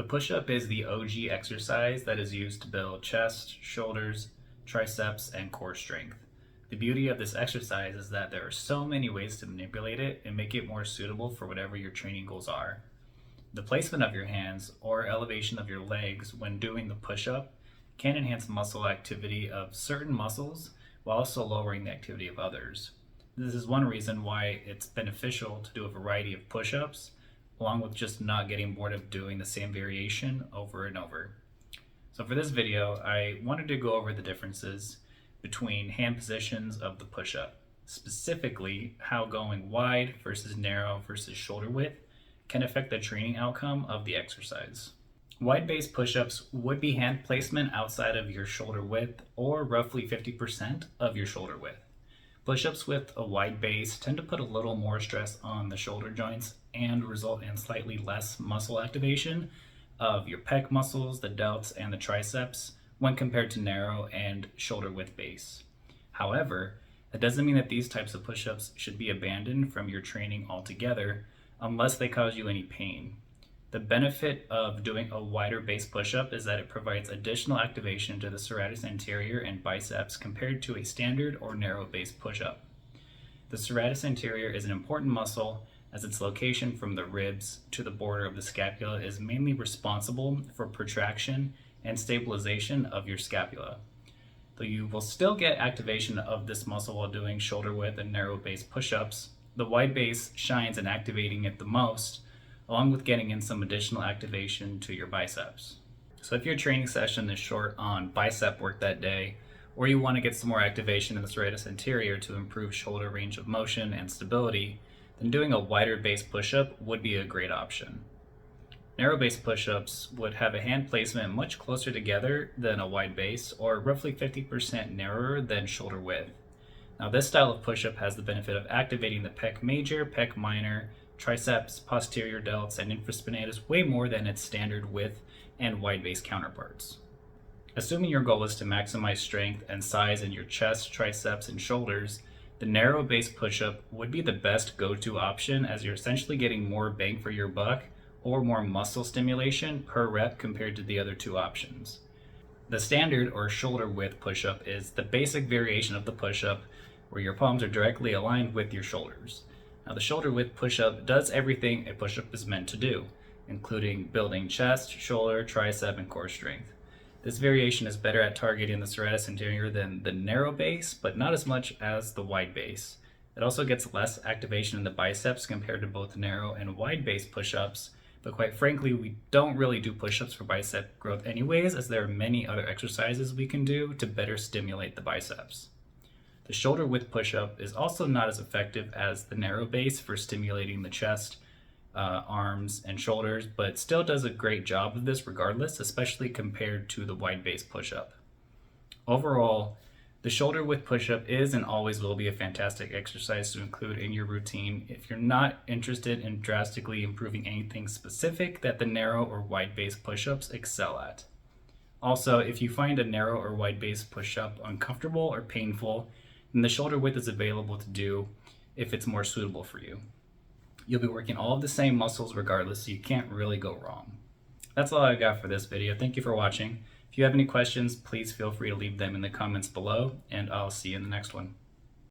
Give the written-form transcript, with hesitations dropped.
The push-up is the OG exercise that is used to build chest, shoulders, triceps, and core strength. The beauty of this exercise is that there are so many ways to manipulate it and make it more suitable for whatever your training goals are. The placement of your hands or elevation of your legs when doing the push-up can enhance muscle activity of certain muscles while also lowering the activity of others. This is one reason why it's beneficial to do a variety of push-ups, along with just not getting bored of doing the same variation over and over. So for this video, I wanted to go over the differences between hand positions of the push-up, specifically how going wide versus narrow versus shoulder width can affect the training outcome of the exercise. Wide-based push-ups would be hand placement outside of your shoulder width or roughly 50% of your shoulder width. Push-ups with a wide base tend to put a little more stress on the shoulder joints and result in slightly less muscle activation of your pec muscles, the delts, and the triceps when compared to narrow and shoulder width base. However, that doesn't mean that these types of push-ups should be abandoned from your training altogether unless they cause you any pain. The benefit of doing a wider base push-up is that it provides additional activation to the serratus anterior and biceps compared to a standard or narrow base push-up. The serratus anterior is an important muscle as its location from the ribs to the border of the scapula is mainly responsible for protraction and stabilization of your scapula. Though you will still get activation of this muscle while doing shoulder width and narrow base push-ups, the wide base shines in activating it the most, along with getting in some additional activation to your biceps. So if your training session is short on bicep work that day, or you want to get some more activation in the serratus anterior to improve shoulder range of motion and stability, then doing a wider base push-up would be a great option. Narrow base push-ups would have a hand placement much closer together than a wide base, or roughly 50% narrower than shoulder width. Now this style of push-up has the benefit of activating the pec major, pec minor, triceps, posterior delts, and infraspinatus way more than its standard width and wide base counterparts. Assuming your goal is to maximize strength and size in your chest, triceps, and shoulders, the narrow base push-up would be the best go-to option as you're essentially getting more bang for your buck or more muscle stimulation per rep compared to the other two options. The standard or shoulder width push-up is the basic variation of the push-up where your palms are directly aligned with your shoulders. Now the shoulder width push-up does everything a push-up is meant to do, including building chest, shoulder, tricep, and core strength. This variation is better at targeting the serratus anterior than the narrow base, but not as much as the wide base. It also gets less activation in the biceps compared to both narrow and wide base push-ups, but quite frankly, we don't really do push-ups for bicep growth anyways, as there are many other exercises we can do to better stimulate the biceps. The shoulder width push-up is also not as effective as the narrow base for stimulating the chest, arms, and shoulders, but still does a great job of this regardless, especially compared to the wide base push-up. Overall, the shoulder width push-up is and always will be a fantastic exercise to include in your routine if you're not interested in drastically improving anything specific that the narrow or wide base push-ups excel at. Also, if you find a narrow or wide base push-up uncomfortable or painful, then the shoulder width is available to do if it's more suitable for you. You'll be working all of the same muscles regardless, so you can't really go wrong. That's all I got for this video. Thank you for watching. If you have any questions, please feel free to leave them in the comments below, and I'll see you in the next one.